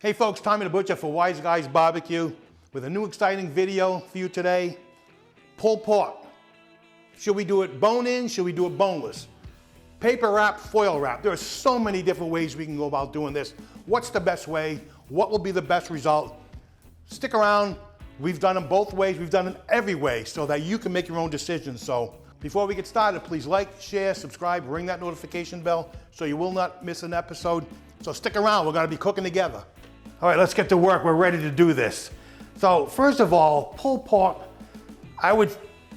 Hey folks, Tommy the Butcher for Wise Guys Barbecue with a new exciting video for you today. Pulled pork. Should we do it bone in? Should we do it boneless? Paper wrap, foil wrap. There are so many different ways we can go about doing this. What's the best way? What will be the best result? Stick around. We've done them both ways. We've done them every way so that you can make your own decisions. So before we get started, please like, share, subscribe, ring that notification bell so you will not miss an episode. So stick around. We're going to be cooking together. All right, let's get to work. We're ready to do this. So first of all, pulled pork, I would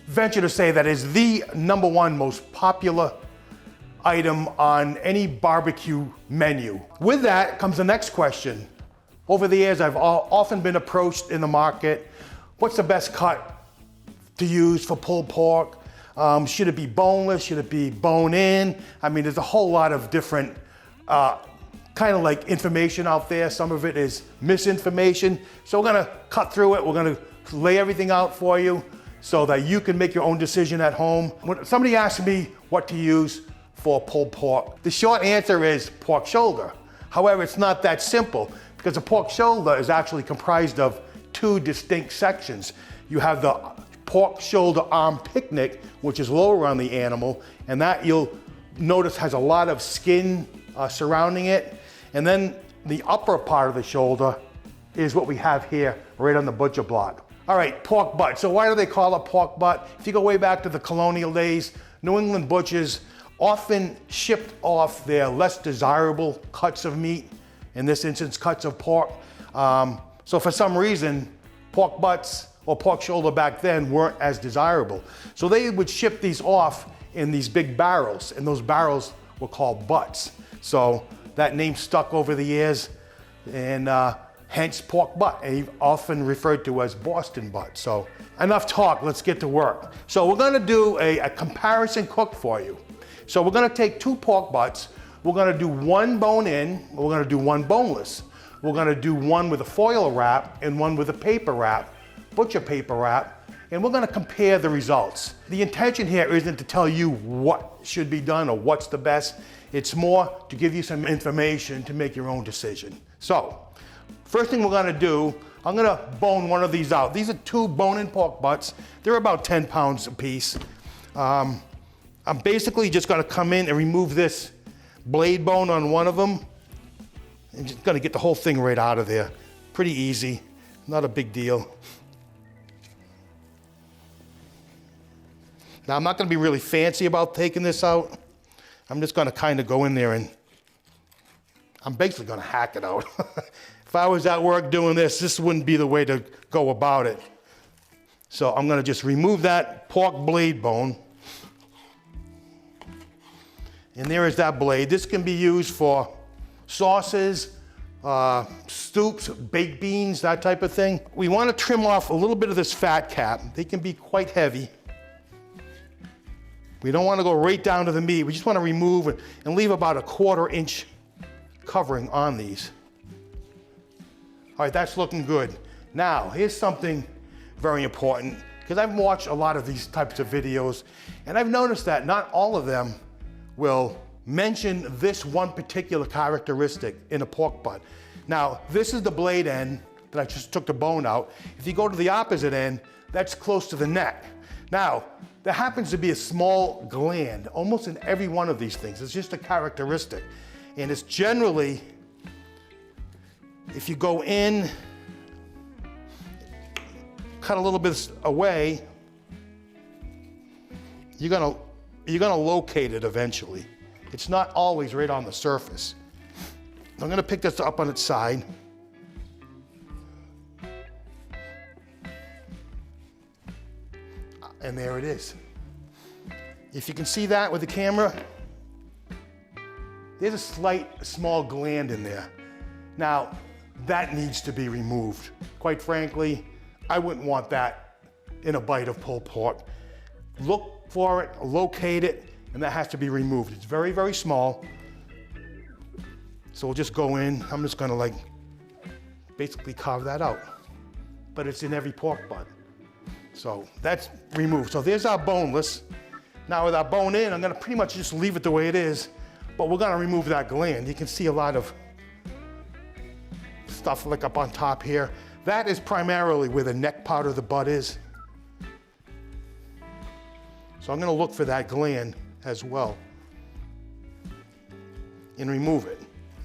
venture to say that is the #1 most popular item on any barbecue menu. With that comes the next question. Over the years, I've often been approached in the market, what's the best cut to use for pulled pork? Should it be boneless? Should it be bone in? I mean, there's a whole lot of different kind of like information out there. Some of it is misinformation. So we're gonna cut through it. We're gonna lay everything out for you so that you can make your own decision at home. When somebody asks me what to use for pulled pork, the short answer is pork shoulder. However, it's not that simple because a pork shoulder is actually comprised of two distinct sections. You have the pork shoulder arm picnic, which is lower on the animal, and that you'll notice has a lot of skin surrounding it. And then the upper part of the shoulder is what we have here, right on the butcher block. All right, pork butt. So why do they call it pork butt? If you go way back to the colonial days, New England butchers often shipped off their less desirable cuts of meat, in this instance, cuts of pork. So for some reason, pork butts or pork shoulder back then weren't as desirable. So they would ship these off in these big barrels, and those barrels were called butts. So that name stuck over the years, and hence pork butt, and often referred to as Boston butt. So enough talk, let's get to work. So we're gonna do a comparison cook for you. So we're gonna take 2 pork butts, we're gonna do 1 bone in, we're gonna do 1 boneless. We're gonna do 1 with a foil wrap and 1 with a paper wrap, butcher paper wrap, and we're gonna compare the results. The intention here isn't to tell you what should be done or what's the best. It's more to give you some information to make your own decision. So, first thing we're gonna do, I'm gonna bone one of these out. These are 2 bone-in pork butts. They're about 10 pounds a piece. I'm basically just gonna come in and remove this blade bone on one of them. I'm just gonna get the whole thing right out of there. Pretty easy, not a big deal. Now, I'm not gonna be really fancy about taking this out. I'm just gonna kind of go in there and I'm basically gonna hack it out. If I was at work doing this, this wouldn't be the way to go about it. So I'm gonna just remove that pork blade bone. And there is that blade. This can be used for sauces, stoops, baked beans, that type of thing. We wanna trim off a little bit of this fat cap. They can be quite heavy. We don't want to go right down to the meat. We just want to remove it and leave about a 1/4 inch covering on these. All right, that's looking good. Now, here's something very important, because I've watched a lot of these types of videos, and I've noticed that not all of them will mention this one particular characteristic in a pork butt. Now, this is the blade end that I just took the bone out. If you go to the opposite end, that's close to the neck. Now, there happens to be a small gland almost in every one of these things. It's just a characteristic. And it's generally, if you go in, cut a little bit away, you're gonna locate it eventually. It's not always right on the surface. I'm gonna pick this up on its side. And there it is. If you can see that with the camera, there's a slight small gland in there. Now, that needs to be removed. Quite frankly, I wouldn't want that in a bite of pulled pork. Look for it, locate it, and that has to be removed. It's very, very small. So we'll just go in. I'm just gonna like basically carve that out. But it's in every pork butt. So that's removed. So there's our boneless. Now with our bone in, I'm gonna pretty much just leave it the way it is, but we're gonna remove that gland. You can see a lot of stuff like up on top here. That is primarily where the neck part of the butt is. So I'm gonna look for that gland as well and remove it.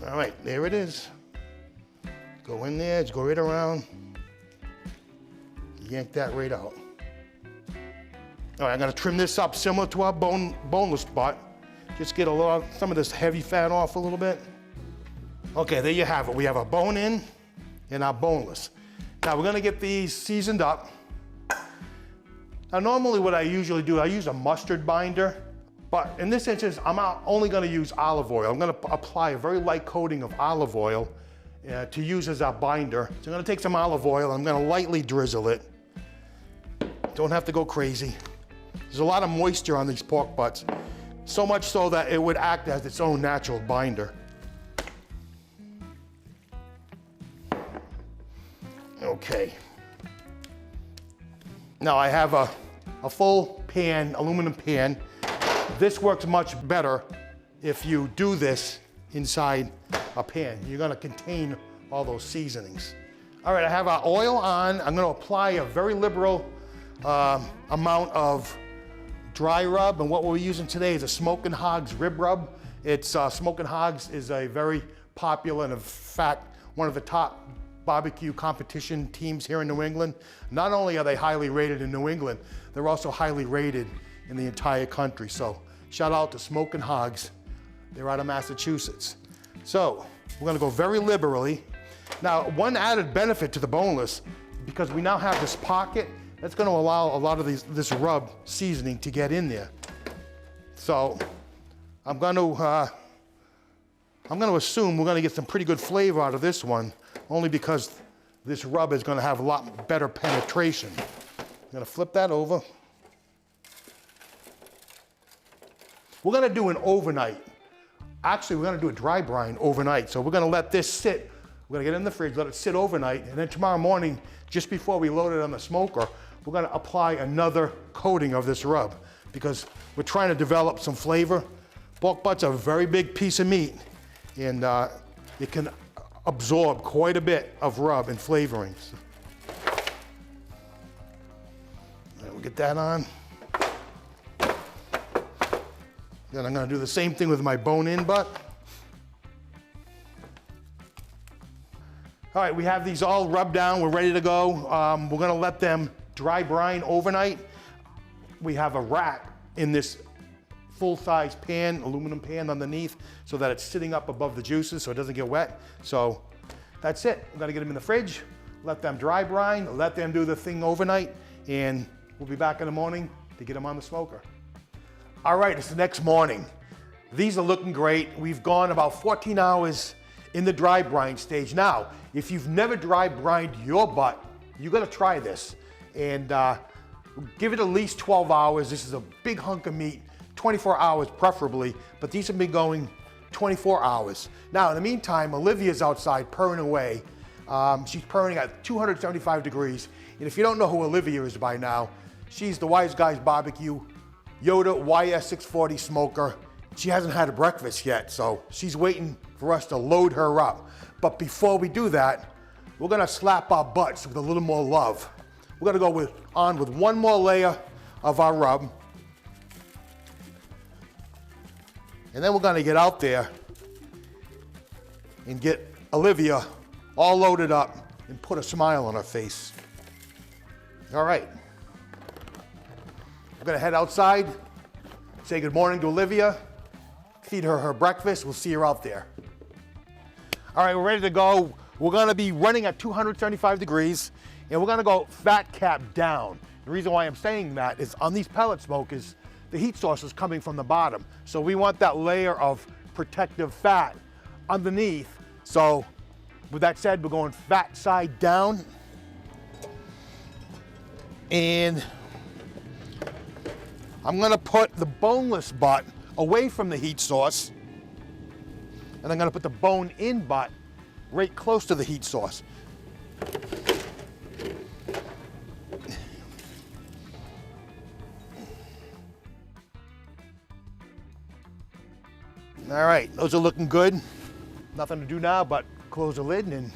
All right, there it is. Go in there, just go right around. Yank that right out. All right, I'm gonna trim this up similar to our boneless butt. Just get some of this heavy fat off a little bit. Okay, there you have it. We have our bone in and our boneless. Now we're gonna get these seasoned up. Now normally what I usually do, I use a mustard binder, but in this instance, I'm only gonna use olive oil. I'm gonna apply a very light coating of olive oil to use as our binder. So I'm gonna take some olive oil, I'm gonna lightly drizzle it. Don't have to go crazy. There's a lot of moisture on these pork butts, so much so that it would act as its own natural binder. Okay. Now I have a full pan, aluminum pan. This works much better if you do this inside a pan. You're gonna contain all those seasonings. All right, I have our oil on. I'm gonna apply a very liberal amount of dry rub, and what we're using today is a Smokin' Hogs rib rub. It's Smokin' Hogs is a very popular and in fact one of the top barbecue competition teams here in New England. Not only are they highly rated in New England, they're also highly rated in the entire country. So shout out to Smokin' Hogs. They're out of Massachusetts. So we're gonna go very liberally. Now, one added benefit to the boneless, because we now have this pocket, that's gonna allow a lot of this rub seasoning to get in there. So I'm gonna assume we're gonna get some pretty good flavor out of this one, only because this rub is gonna have a lot better penetration. I'm gonna flip that over. We're gonna do an overnight. Actually, we're gonna do a dry brine overnight. So we're gonna let this sit. We're gonna get it in the fridge, let it sit overnight, and then tomorrow morning, just before we load it on the smoker, we're gonna apply another coating of this rub because we're trying to develop some flavor. Pork butts are a very big piece of meat, and it can absorb quite a bit of rub and flavorings. We'll get that on. Then I'm gonna do the same thing with my bone-in butt. All right, we have these all rubbed down, we're ready to go. We're gonna let them dry brine overnight. We have a rack in this full-size pan, aluminum pan underneath, so that it's sitting up above the juices so it doesn't get wet. So that's it. We're gonna get them in the fridge, let them dry brine, let them do the thing overnight, and we'll be back in the morning to get them on the smoker. All right, it's the next morning. These are looking great. We've gone about 14 hours in the dry brine stage. Now, if you've never dry brined your butt, you gotta try this. And give it at least 12 hours. This is a big hunk of meat, 24 hours preferably, but these have been going 24 hours. Now, in the meantime, Olivia's outside purring away. She's purring at 275 degrees. And if you don't know who Olivia is by now, she's the Wise Guys Barbecue Yoda YS640 smoker. She hasn't had a breakfast yet, so she's waiting for us to load her up. But before we do that, we're gonna slap our butts with a little more love. We're gonna go on with one more layer of our rub. And then we're gonna get out there and get Olivia all loaded up and put a smile on her face. All right. We're gonna head outside, say good morning to Olivia, feed her her breakfast. We'll see her out there. All right, we're ready to go. We're gonna be running at 275 degrees, and we're gonna go fat cap down. The reason why I'm saying that is on these pellet smokers, the heat source is coming from the bottom. So we want that layer of protective fat underneath. So with that said, we're going fat side down. And I'm gonna put the boneless butt away from the heat source, and I'm gonna put the bone-in butt right close to the heat source. All right, those are looking good. Nothing to do now but close the lid and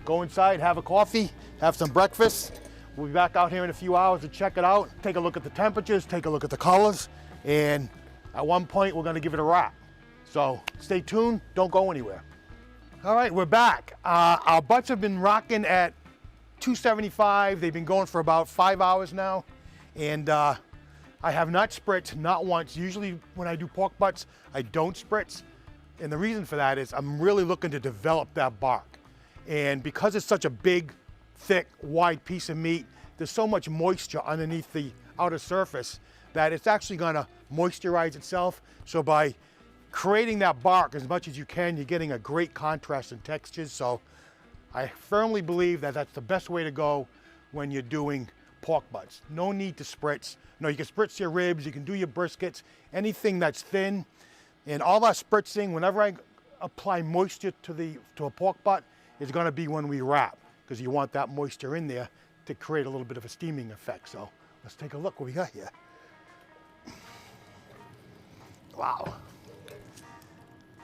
go inside, have a coffee, have some breakfast. We'll be back out here in a few hours to check it out, take a look at the temperatures, take a look at the colors, and at one point we're gonna give it a wrap. So stay tuned, don't go anywhere. All right, we're back. Our butts have been rocking at 275. They've been going for about 5 hours now. And I have not spritzed, not once. Usually when I do pork butts, I don't spritz. And the reason for that is I'm really looking to develop that bark. And because it's such a big, thick, wide piece of meat, there's so much moisture underneath the outer surface that it's actually gonna moisturize itself. So by creating that bark as much as you can, you're getting a great contrast in textures. So I firmly believe that that's the best way to go when you're doing pork butts. No need to spritz. No, you can spritz your ribs, you can do your briskets, anything that's thin. And all that spritzing, whenever I apply moisture to a pork butt, is gonna be when we wrap, because you want that moisture in there to create a little bit of a steaming effect. So let's take a look what we got here. Wow.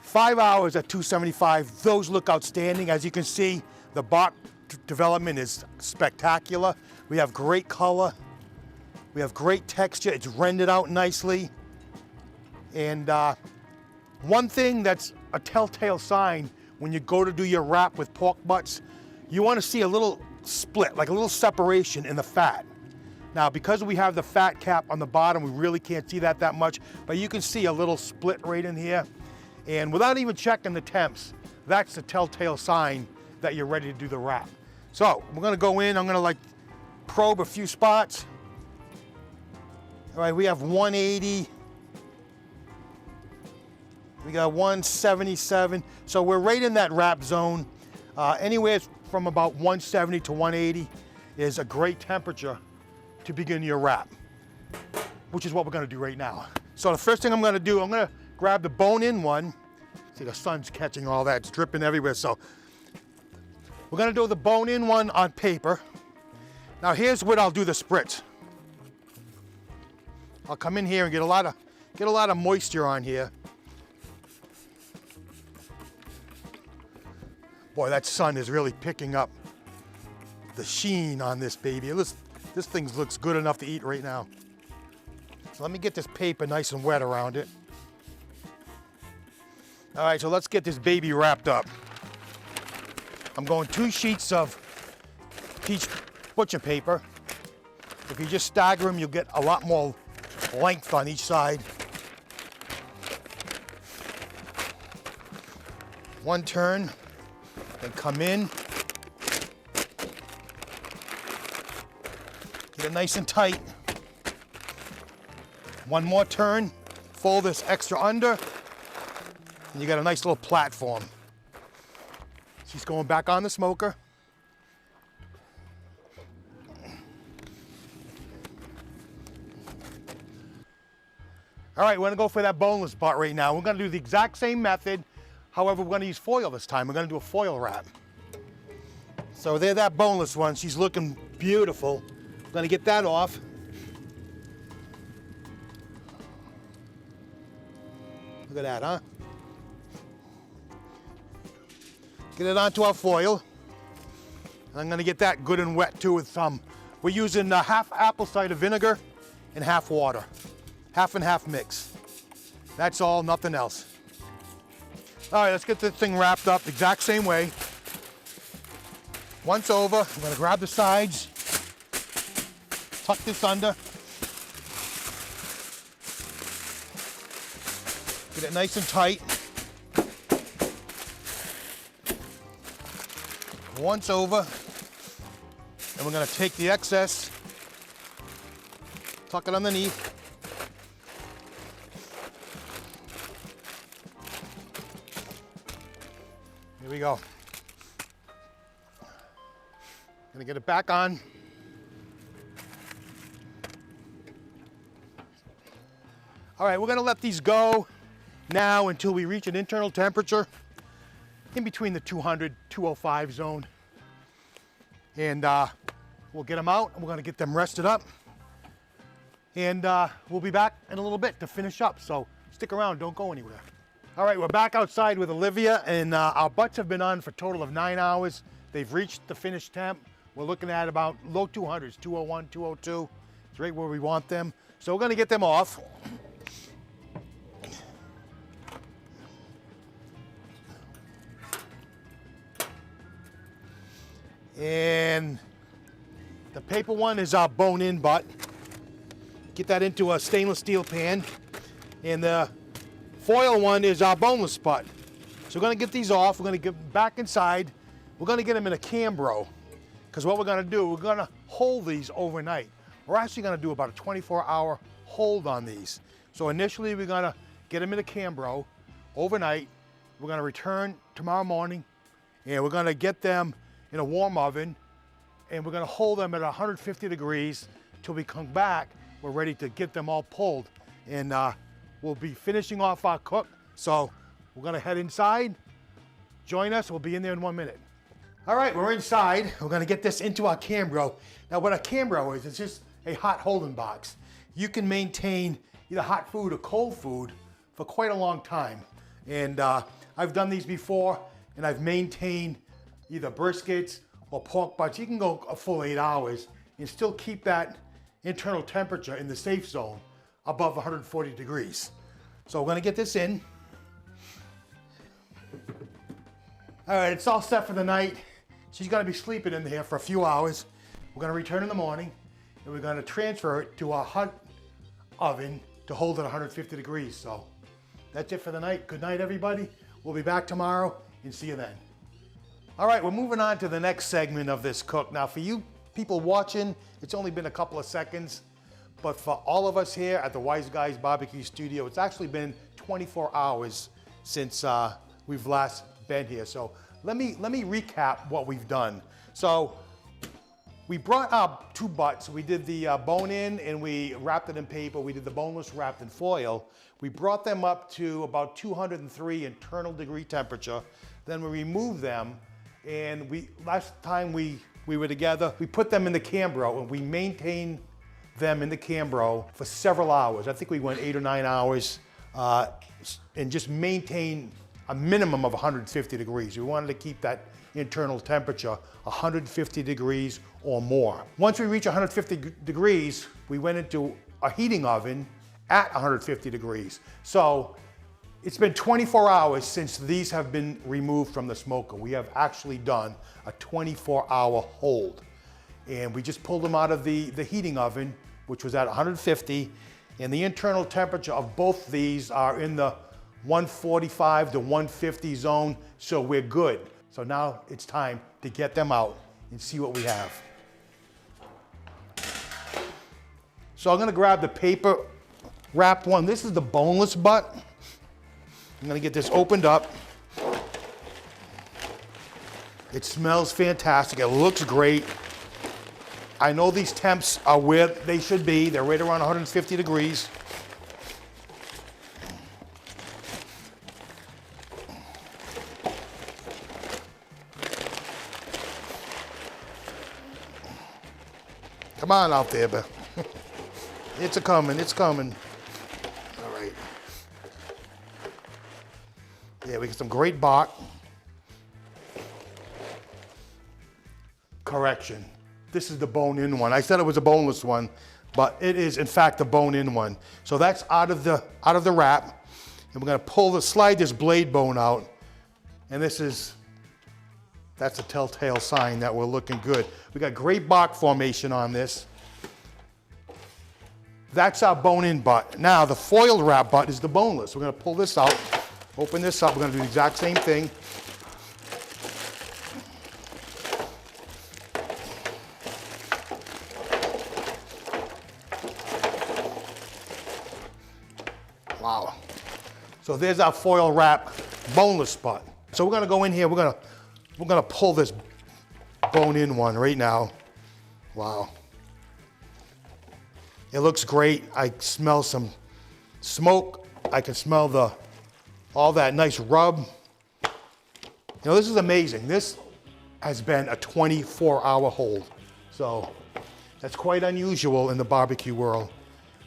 5 hours at 275, those look outstanding. As you can see, the bark development is spectacular. We have great color, we have great texture, it's rendered out nicely. And one thing that's a telltale sign when you go to do your wrap with pork butts, you want to see a little split, like a little separation in the fat. Now, because we have the fat cap on the bottom, we really can't see that much, but you can see a little split right in here. And without even checking the temps, that's the telltale sign that you're ready to do the wrap. So we're gonna go in, I'm gonna like probe a few spots. All right, we have 180. We got 177. So we're right in that wrap zone. Anywhere from about 170 to 180 is a great temperature to begin your wrap, which is what we're gonna do right now. So the first thing I'm gonna do, I'm gonna grab the bone-in one. See, the sun's catching all that, it's dripping everywhere. So we're gonna do the bone-in one on paper. Now here's what I'll do the spritz. I'll come in here and get a lot of moisture on here. Boy, that sun is really picking up the sheen on this baby. This thing looks good enough to eat right now. So let me get this paper nice and wet around it. All right, so let's get this baby wrapped up. I'm going 2 sheets of peach butcher paper. If you just stagger them, you'll get a lot more length on each side. One turn, then come in. Get it nice and tight. One more turn, fold this extra under, and you got a nice little platform. She's going back on the smoker. All right, we're gonna go for that boneless butt right now. We're gonna do the exact same method. However, we're gonna use foil this time. We're gonna do a foil wrap. So there's that boneless one. She's looking beautiful. I'm gonna get that off. Look at that, huh? Get it onto our foil. I'm gonna get that good and wet too with some. We're using half apple cider vinegar and half water. Half and half mix. That's all, nothing else. All right, let's get this thing wrapped up the exact same way. Once over, I'm gonna grab the sides, tuck this under. Get it nice and tight. Once over, and we're gonna take the excess, tuck it underneath. Here we go. Gonna get it back on. All right, we're gonna let these go now until we reach an internal temperature in between the 200, 205 zone. And we'll get them out and we're gonna get them rested up. And we'll be back in a little bit to finish up. So stick around, don't go anywhere. All right, we're back outside with Olivia and our butts have been on for a total of 9 hours. They've reached the finished temp. We're looking at about low 200s, 201, 202. It's right where we want them. So we're gonna get them off. And the paper one is our bone-in butt. Get that into a stainless steel pan. And the foil one is our boneless butt. So we're gonna get these off. We're gonna get them back inside. We're gonna get them in a Cambro. Because what we're gonna do, we're gonna hold these overnight. We're actually gonna do about a 24-hour hold on these. So initially we're gonna get them in a Cambro overnight. We're gonna return tomorrow morning and we're gonna get them in a warm oven and we're gonna hold them at 150 degrees till we come back. We're ready to get them all pulled and we'll be finishing off our cook. So we're gonna head inside. Join us, we'll be in there in 1 minute. All right, we're inside. We're gonna get this into our Cambro. Now what a Cambro is, it's just a hot holding box. You can maintain either hot food or cold food for quite a long time. And I've done these before and I've maintained either briskets or pork butts. You can go a full 8 hours and still keep that internal temperature in the safe zone above 140 degrees. So we're gonna get this in. All right, it's all set for the night. She's gonna be sleeping in here for a few hours. We're gonna return in the morning and we're gonna transfer it to our hot oven to hold it 150 degrees. So that's it for the night. Good night, everybody. We'll be back tomorrow and see you then. All right, we're moving on to the next segment of this cook. Now for you people watching, it's only been a couple of seconds, but for all of us here at the Wise Guys Barbecue Studio, it's actually been 24 hours since we've last been here. So let me recap what we've done. So we brought up 2 butts. We did the bone-in and we wrapped it in paper. We did the boneless wrapped in foil. We brought them up to about 203 internal degree temperature. Then we removed them and last time we were together, we put them in the Cambro and we maintained them in the Cambro for several hours. I think we went 8 or 9 hours and just maintain a minimum of 150 degrees. We wanted to keep that internal temperature 150 degrees or more. Once we reach 150 degrees, we went into a heating oven at 150 degrees. So it's been 24 hours since these have been removed from the smoker. We have actually done a 24-hour hold. And we just pulled them out of the heating oven, which was at 150. And the internal temperature of both these are in the 145 to 150 zone, so we're good. So now it's time to get them out and see what we have. So I'm gonna grab the paper wrapped one. This is the boneless butt. I'm gonna get this opened up. It smells fantastic, it looks great. I know these temps are where they should be. They're right around 150 degrees. Come on out there, but it's coming, it's coming. All right. Yeah, we get some great bark. Correction, this is the bone-in one. I said it was a boneless one, but it is in fact the bone-in one. So that's out of the wrap, and we're gonna slide this blade bone out, and that's a telltale sign that we're looking good. We got great bark formation on this. That's our bone-in butt. Now the foil wrap butt is the boneless. We're gonna pull this out, open this up. We're gonna do the exact same thing. Wow. So there's our foil wrap boneless butt. So we're gonna go in here, we're gonna pull this bone-in one right now. Wow. It looks great. I smell some smoke. I can smell all that nice rub. You know, this is amazing. This has been a 24-hour hold. So that's quite unusual in the barbecue world.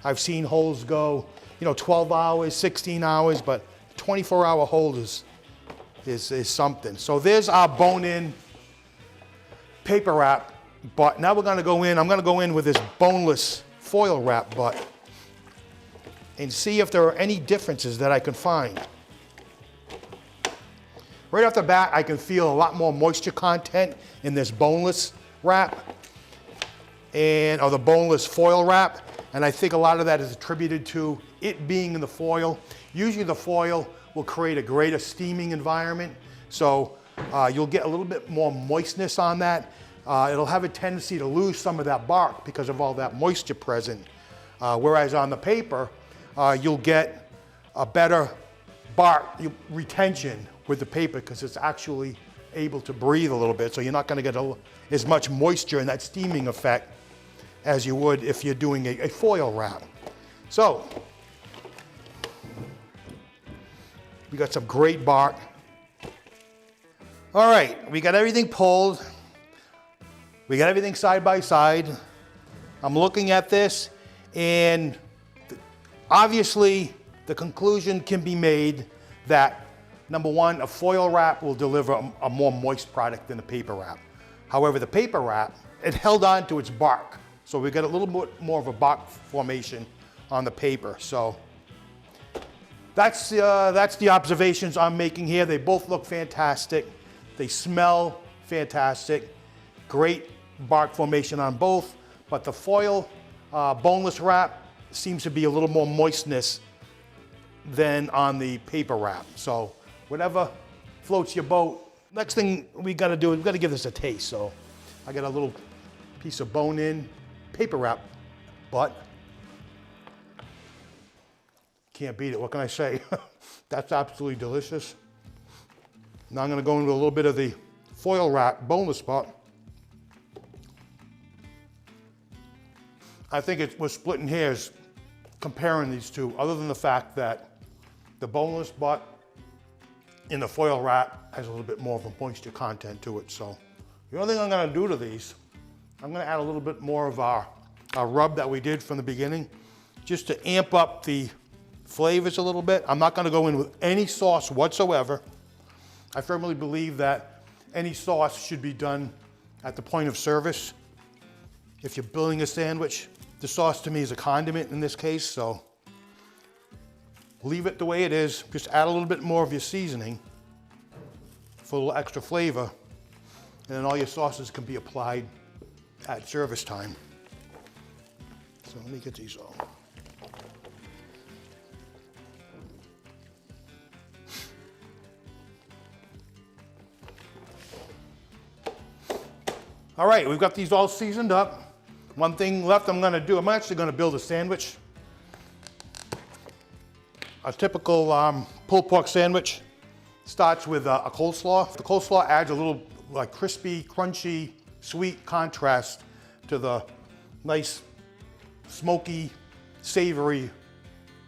I've seen holds go, 12 hours, 16 hours, but 24-hour hold is something. So there's our bone-in paper wrap butt. Now we're gonna go in, I'm gonna go in with this boneless foil wrap butt and see if there are any differences that I can find. Right off the bat, I can feel a lot more moisture content in this boneless wrap or the boneless foil wrap. And I think a lot of that is attributed to it being in the foil. Usually the foil will create a greater steaming environment. So you'll get a little bit more moistness on that. It'll have a tendency to lose some of that bark because of all that moisture present. Whereas on the paper, you'll get a better bark retention with the paper because it's actually able to breathe a little bit. So you're not going to get as much moisture and that steaming effect as you would if you're doing a foil wrap. So we got some great bark. All right, we got everything pulled. We got everything side by side. I'm looking at this, and obviously the conclusion can be made that number one, a foil wrap will deliver a more moist product than a paper wrap. However, the paper wrap, it held on to its bark. So we got a little bit more of a bark formation on the paper. So that's the observations I'm making here. They both look fantastic. They smell fantastic. Great bark formation on both. But the foil boneless wrap seems to be a little more moistness than on the paper wrap. So whatever floats your boat. Next thing we gotta do is we gotta give this a taste. So I got a little piece of bone-in paper wrap butt. Can't beat it, what can I say? That's absolutely delicious. Now I'm gonna go into a little bit of the foil wrap boneless butt. I think we're splitting hairs comparing these two, other than the fact that the boneless butt in the foil wrap has a little bit more of a moisture content to it. So the only thing I'm gonna do to these, I'm gonna add a little bit more of our rub that we did from the beginning, just to amp up the flavors a little bit. I'm not gonna go in with any sauce whatsoever. I firmly believe that any sauce should be done at the point of service. If you're building a sandwich, the sauce to me is a condiment in this case, so leave it the way it is. Just add a little bit more of your seasoning for a little extra flavor, and then all your sauces can be applied at service time. So let me get these all. All right, we've got these all seasoned up. One thing left I'm gonna do, I'm actually gonna build a sandwich. A typical pulled pork sandwich starts with a coleslaw. The coleslaw adds a little like crispy, crunchy, sweet contrast to the nice, smoky, savory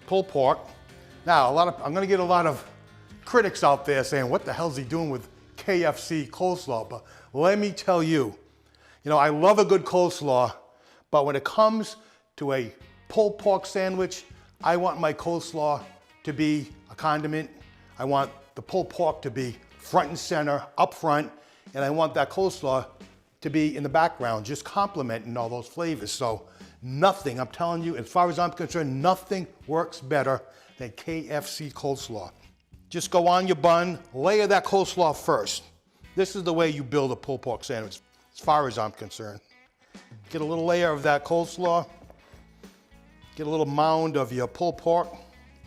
pulled pork. Now, I'm gonna get a lot of critics out there saying, what the hell is he doing with KFC coleslaw? But let me tell you, I love a good coleslaw, but when it comes to a pulled pork sandwich, I want my coleslaw to be a condiment. I want the pulled pork to be front and center, up front, and I want that coleslaw to be in the background, just complementing all those flavors. So nothing, I'm telling you, as far as I'm concerned, nothing works better than KFC coleslaw. Just go on your bun, layer that coleslaw first. This is the way you build a pulled pork sandwich, as far as I'm concerned. Get a little layer of that coleslaw, get a little mound of your pulled pork,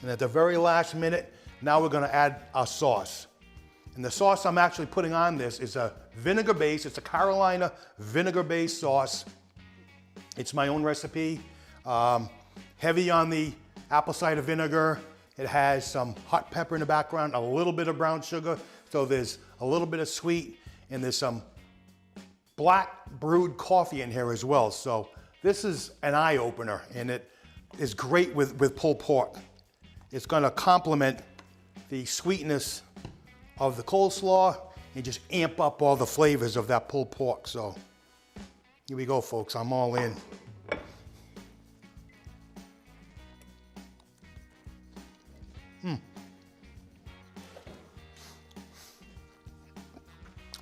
and at the very last minute, now we're gonna add our sauce. And the sauce I'm actually putting on this is a vinegar base. It's a Carolina vinegar-based sauce. It's my own recipe. Heavy on the apple cider vinegar. It has some hot pepper in the background, a little bit of brown sugar. So there's a little bit of sweet, and there's some black brewed coffee in here as well. So this is an eye opener, and it is great with pulled pork. It's gonna complement the sweetness of the coleslaw and just amp up all the flavors of that pulled pork. So here we go, folks, I'm all in.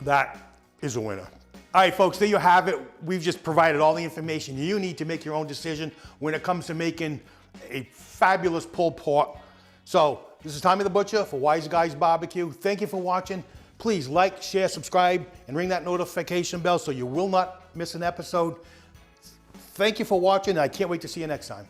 That is a winner. All right, folks, there you have it. We've just provided all the information you need to make your own decision when it comes to making a fabulous pulled pork. So this is Tommy the Butcher for Wise Guys Barbecue. Thank you for watching. Please like, share, subscribe, and ring that notification bell so you will not miss an episode. Thank you for watching. I can't wait to see you next time.